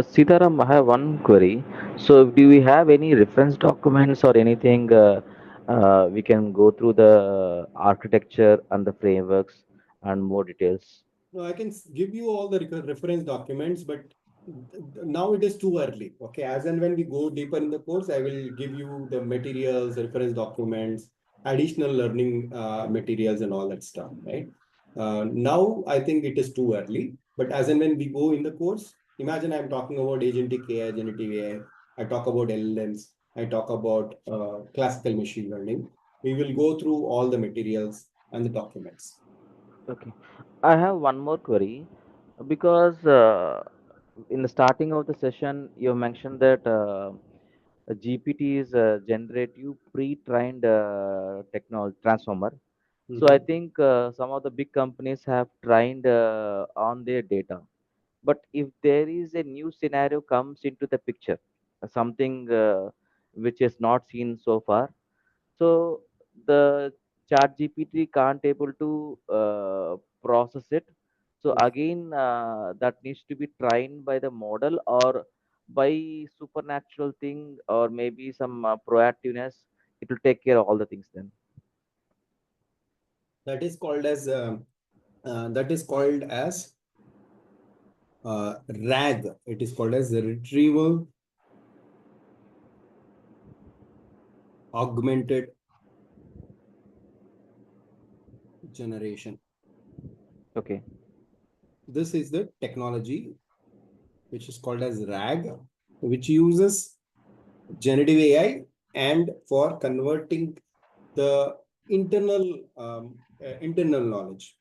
Sitaram, I have one query. So, do we have any reference documents or anything we can go through the architecture and the frameworks and more details? No, I can give you all the reference documents, but now it is too early. Okay, as and when we go deeper in the course, I will give you the materials, reference documents, additional learning materials, and all that stuff. Right now, I think it is too early. But as and when we go in the course, imagine I'm talking about agentic AI, generative AI. I talk about LLMs. I talk about classical machine learning. We will go through all the materials and the documents. Okay. I have one more query because in the starting of the session, you mentioned that a GPT is a generative pre-trained technology transformer. So I Mhm. think some of the big companies have trained on their data. But if there is a new scenario comes into the picture, something which is not seen so far, so the chat GPT can't able to process it. So Okay. again, that needs to be trained by the model or by supernatural thing or maybe some proactiveness. It will take care of all the things then. That is called as RAG. It is called as the retrieval augmented generation. Okay. This is the technology which is called as RAG, which uses generative AI and for converting the internal knowledge,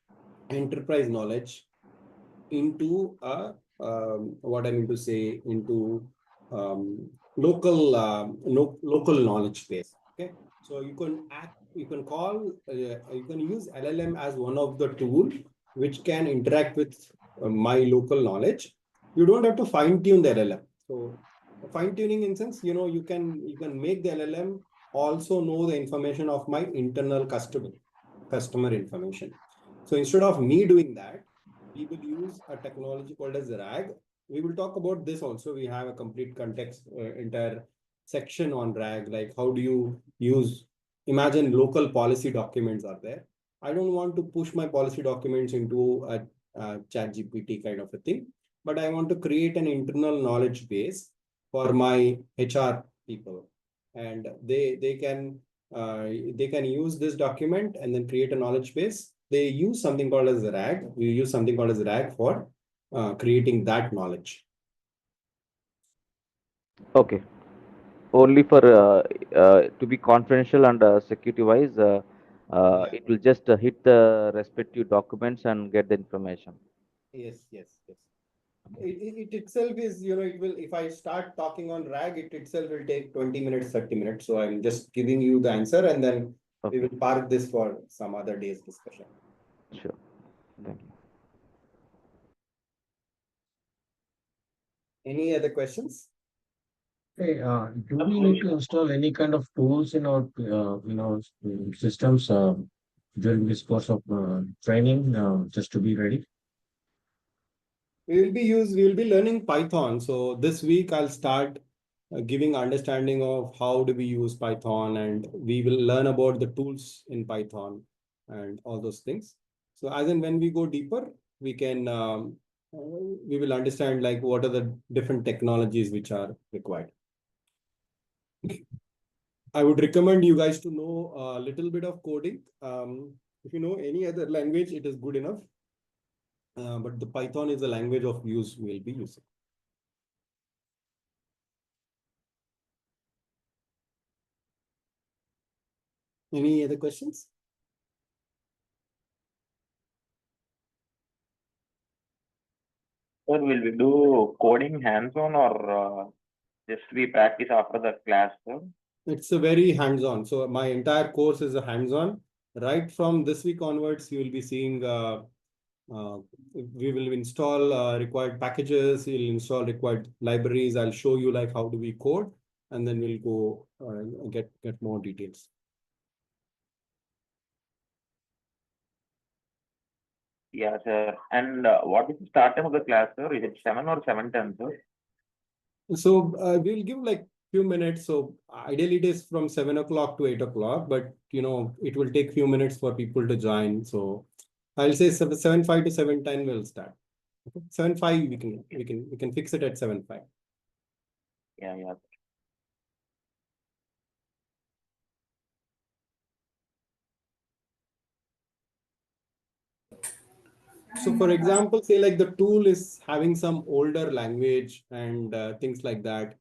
enterprise knowledge into what I mean to say into local knowledge base. Okay, so you can call, you can use LLM as one of the tool which can interact with my local knowledge. You don't have to fine tune the LLM. So fine tuning in sense, you can make the LLM also know the information of my internal customer information. So instead of me doing that, we will use a technology called as RAG. We will talk about this also. We have a complete context, entire section on RAG, like how do you use, imagine local policy documents are there. I don't want to push my policy documents into a chat GPT kind of a thing, but I want to create an internal knowledge base for my HR people, and they can use this document and then create a knowledge base. They use something called as RAG. We use something called as RAG for creating that knowledge. Okay. Only for to be confidential and security wise, Yeah. it will just hit the respective documents and get the information. Yes. Yes. Yes. Okay. It itself is, it will, if I start talking on RAG, it itself will take 20 minutes, 30 minutes. So I'm just giving you the answer, and then we Okay. will park this for some other day's discussion. Sure. Thank you. Any other questions? Hey, do we need to install any kind of tools in our, systems during this course of training just to be ready? We will be learning Python. So this week I'll start giving understanding of how do we use Python, and we will learn about the tools in Python and all those things. So as and when we go deeper, we can we will understand like what are the different technologies which are required. I would recommend you guys to know a little bit of coding. If you know any other language, it is good enough. But the Python is the language of use we'll be using. Any other questions? Sir, will we do coding hands-on or just we practice after the class, sir? It's a very hands-on. So my entire course is a hands-on. Right from this week onwards, you will be seeing uh, we will install required packages, we'll install required libraries. I'll show you like how do we code, and then we'll go get more details. Yeah, sir. And what is the start time of the class, sir? Is it 7 or 7:10, sir? So we'll give like few minutes. So ideally it is from 7 o'clock to 8 o'clock, but it will take few minutes for people to join. So I'll say 7:05 to 7:10 will start. Okay. 7:05 we can fix it at 7:05. Yeah, yeah. So for example, say like the tool is having some older language and things like that.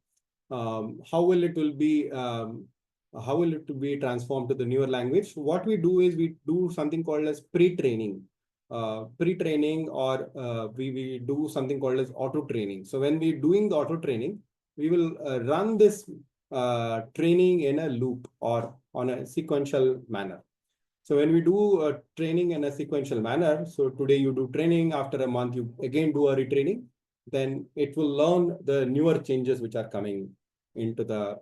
How will it will be how will it be transformed to the newer language? What we do is we do something called as pre-training. Pre-training, or we do something called as auto training. So when we're doing the auto training, we will run this training in a loop or on a sequential manner. So when we do training in a sequential manner, so today you do training, after a month you again do a retraining, then it will learn the newer changes which are coming into the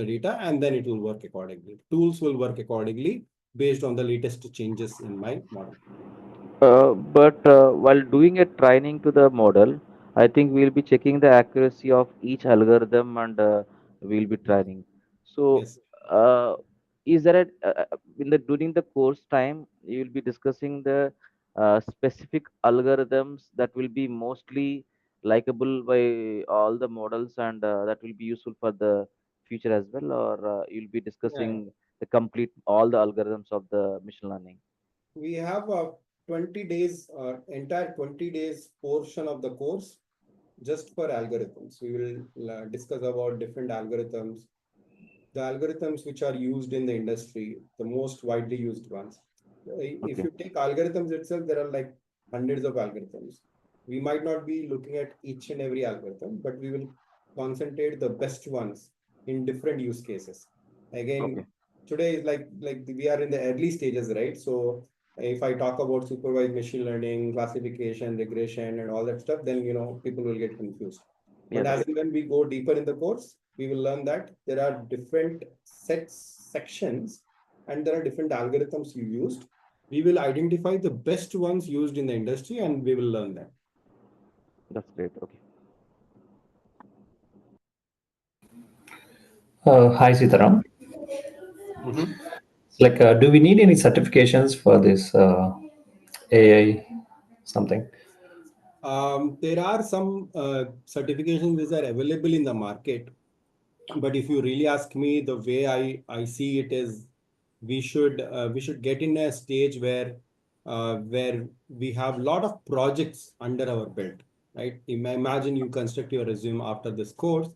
data, and then it will work accordingly. Tools will work accordingly based on the latest changes in my model. But while doing a training to the model, I think we'll be checking the accuracy of each algorithm and we'll be training. So, Yes. uh, is there in the during the course time you will be discussing the specific algorithms that will be mostly likable by all the models and that will be useful for the future as well, or you'll be Yeah. discussing the complete all the algorithms of the machine learning. We have a 20 days, entire 20 days portion of the course just for algorithms. We will discuss about different algorithms, the algorithms which are used in the industry, the most widely used ones. If Okay. you take algorithms itself, there are like hundreds of algorithms. We might not be looking at each and every algorithm, but we will concentrate the best ones in different use cases. Okay. Again, today is like we are in the early stages, right? So if I talk about supervised machine learning, classification, regression, and all that stuff, then people will get confused. Yeah, But as that's and when we go deeper in the course, we will learn that there are different sections, and there are different algorithms you used. We will identify the best ones used in the industry, and we will learn them. great. Okay. Hi, Sitaram. Mhm. Like, do we need any certifications for this AI something? There are some certifications which are available in the market, but if you really ask me, the way I see it is we should get in a stage where we have a lot of projects under our belt, right? Imagine you construct your resume after this course.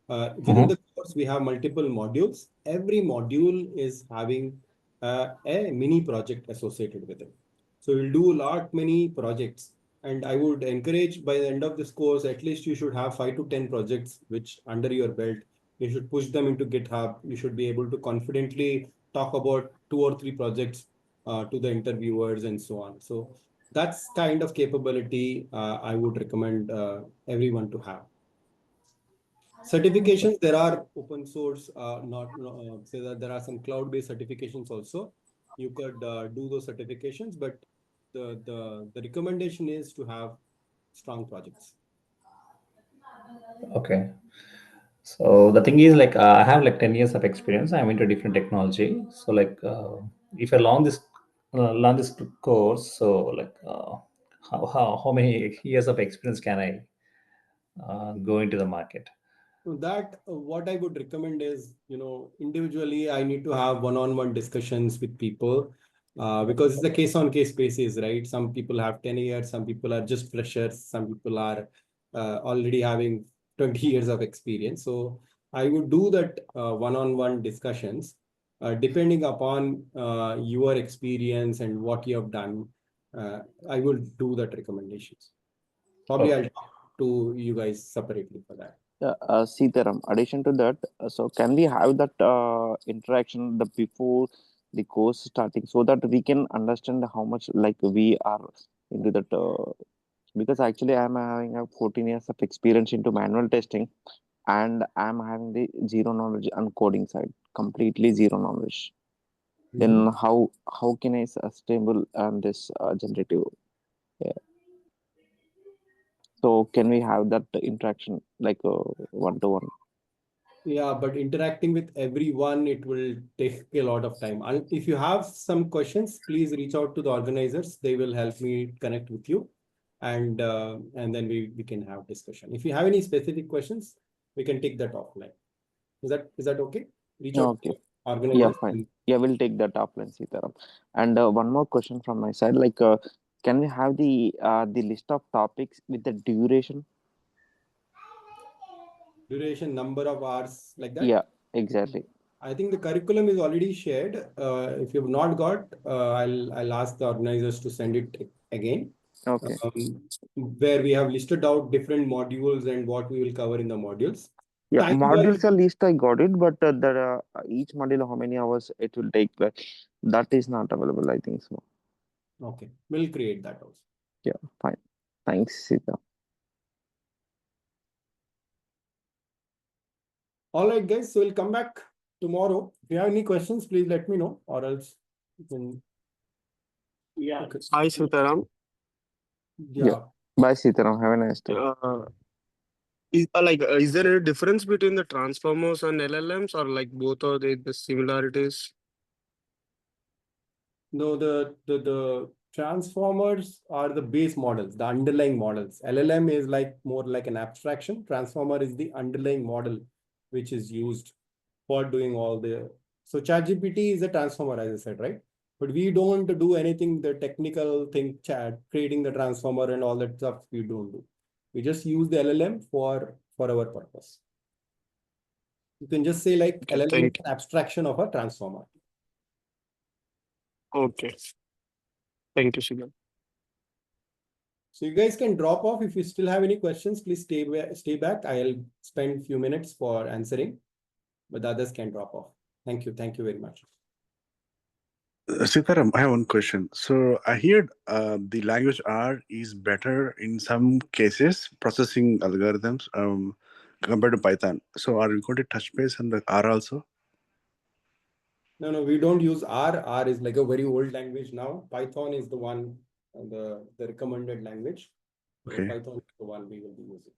Within Mhm. the course, we have multiple modules. Every module is having a mini project associated with it. So we'll do a lot many projects, and I would encourage by the end of this course, at least you should have 5 to 10 projects which under your belt. You should push them into GitHub. You should be able to confidently talk about 2 or 3 projects to the interviewers and so on. So that's kind of capability I would recommend everyone to have. Certifications, there are open source, not say that there are some cloud-based certifications also. You could do those certifications, but the recommendation is to have strong projects. Okay. So the thing is, like, I have like 10 years of experience. I'm into different technology. So like, if I learn this course, so like, how many years of experience can I go into the market? So that what I would recommend is, individually, I need to have one-on-one discussions with people because it's a case-on-case basis, right? Some people have 10 years, some people are just freshers, some people are already having 20 years of experience. So I would do that one-on-one discussions depending upon your experience and what you have done. Uh, I will do that recommendations. Probably I'll Okay. talk to you guys separately for that. Yeah, Sitaram, addition to that, so can we have that interaction the before the course starting so that we can understand how much like we are into that because actually I'm having a 14 years of experience into manual testing and I'm having the zero knowledge on coding side, completely zero knowledge. Mhm. Then how can I sustainable on this generative? Yeah. So can we have that interaction like one to one? Yeah, but interacting with everyone, it will take a lot of time. If you have some questions, please reach out to the organizers. They will help me connect with you, and then we can have discussion. If you have any specific questions, we can take that offline. Is that okay? Reach out to Okay. the Yeah, organizers. fine. Yeah, we'll take that offline, Sitaram. And one more question from my side, like, can we have the list of topics with the duration? Duration, number of hours, like that. Yeah, exactly. I think the curriculum is already shared. If you've not got, I'll ask the organizers to send it again, Okay. where we have listed out different modules and what we will cover in the modules. Yeah, Time-wise, modules at least I got it, but each module how many hours it will take, like, that is not available. I think so. okay, we'll create that also. Yeah, fine. Thanks, Sita. All right, guys. So we'll come back tomorrow. If you have any questions, please let me know, or else you can. Yeah. Okay. Hi, Sutaram. Yeah. Yeah. Bye, Sitaram. Have a nice day. Is there a difference between the transformers and LLMs, or like both are the similarities? No, the transformers are the base models, the underlying models. LLM is like more like an abstraction. Transformer is the underlying model which is used for doing all the. So ChatGPT is a transformer, as I said, right? But we don't do anything, the technical thing, chat, creating the transformer and all that stuff we don't do. We just use the LLM for our purpose. You can just say like Okay, LLM is thank an abstraction of a transformer. you. Okay, thank you, Sitaram. So you guys can drop off. If you still have any questions, please stay back. I'll spend a few minutes for answering, but the others can drop off. Thank you. Thank you very much. Sitaram, I have one question. So I heard the language R is better in some cases processing algorithms compared to Python. So are we going to touch base on the R also? No, we don't use R. R is like a very old language now. Python is the one, the recommended language. So Okay. Python is the one we will be using.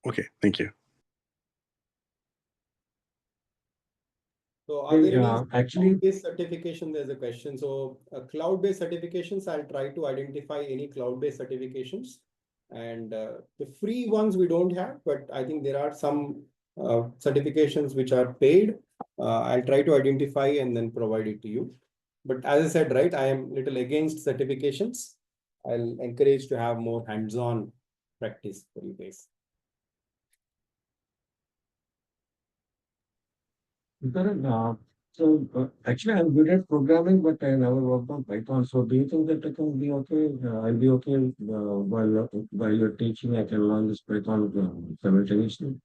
Okay. Thank you. So are there any Actually, cloud-based certification? There's a question. So cloud-based certifications, I'll try to identify any cloud-based certifications. And the free ones we don't have, but I think there are some certifications which are paid. I'll try to identify and then provide it to you. But as I said, right, I am little against certifications. I'll encourage to have more hands-on practice for you guys. Actually, I'm good at programming, but I never worked on Python. So do you think that I can be okay? I'll be okay while you're teaching, I can learn this Python simultaneously.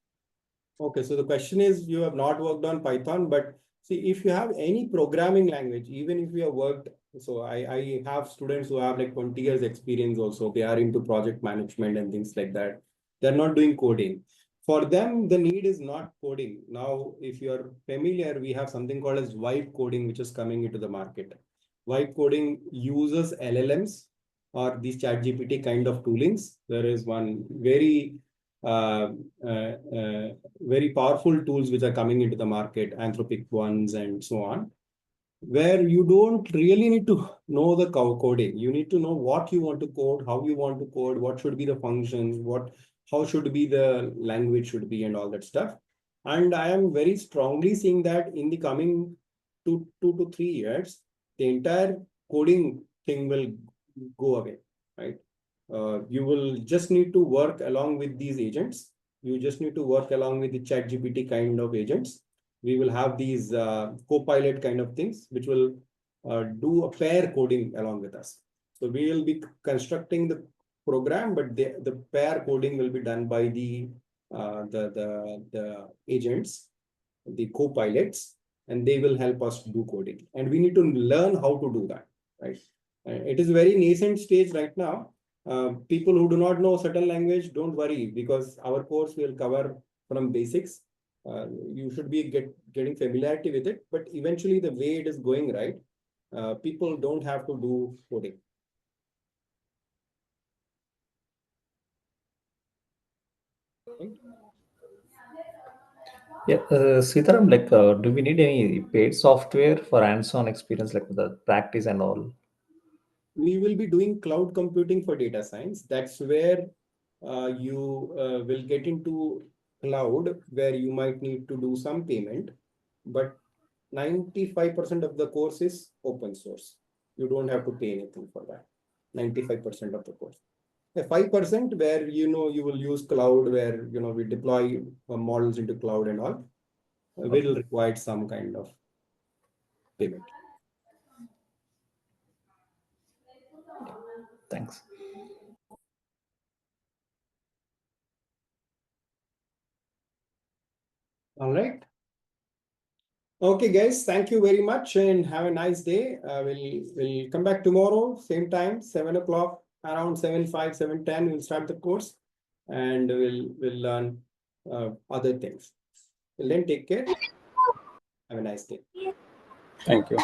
Okay, so the question is, you have not worked on Python, but see, if you have any programming language, even if you have worked, so I have students who have like 20 years experience also, they are into project management and things like that. They're not doing coding. For them, the need is not coding. Now, if you're familiar, we have something called as vibe coding, which is coming into the market. Vibe coding uses LLMs or these ChatGPT kind of toolings. There is one uh, uh, uh, very powerful tools which are coming into the market, Anthropic ones and so on, where you don't really need to know the coding. You need to know what you want to code, how you want to code, what should be the functions, how should be the language should be and all that stuff. And I am very strongly seeing that in the coming 2 to 3 years, the entire coding thing will go away, right? You will just need to work along with these agents. You just need to work along with the ChatGPT kind of agents. We will have these co-pilot kind of things, which will do a pair coding along with us. So we will be constructing the program, but the pair coding will be done by the agents, the co-pilots, and they will help us do coding. And we need to learn how to do that, right? It is very nascent stage right now. People who do not know certain language, don't worry, because our course will cover from basics. You should be getting familiarity with it, but eventually the way it is going, right, people don't have to do coding. Right? Yeah, Sitaram, like, do we need any paid software for hands-on experience, like the practice and all? We will be doing cloud computing for data science. That's where you will get into cloud, where you might need to do some payment, but 95% of the course is open source. You don't have to pay anything for that. 95% of the course. A 5% where you will use cloud, where we deploy models into cloud and all, will require some kind of payment. Thanks. All right. Okay, guys, thank you very much and have a nice day. We'll come back tomorrow, same time, 7 o'clock, around 7:05, 7:10, we'll start the course and we'll learn other things. Till then, take care. Have a nice day. Thank you.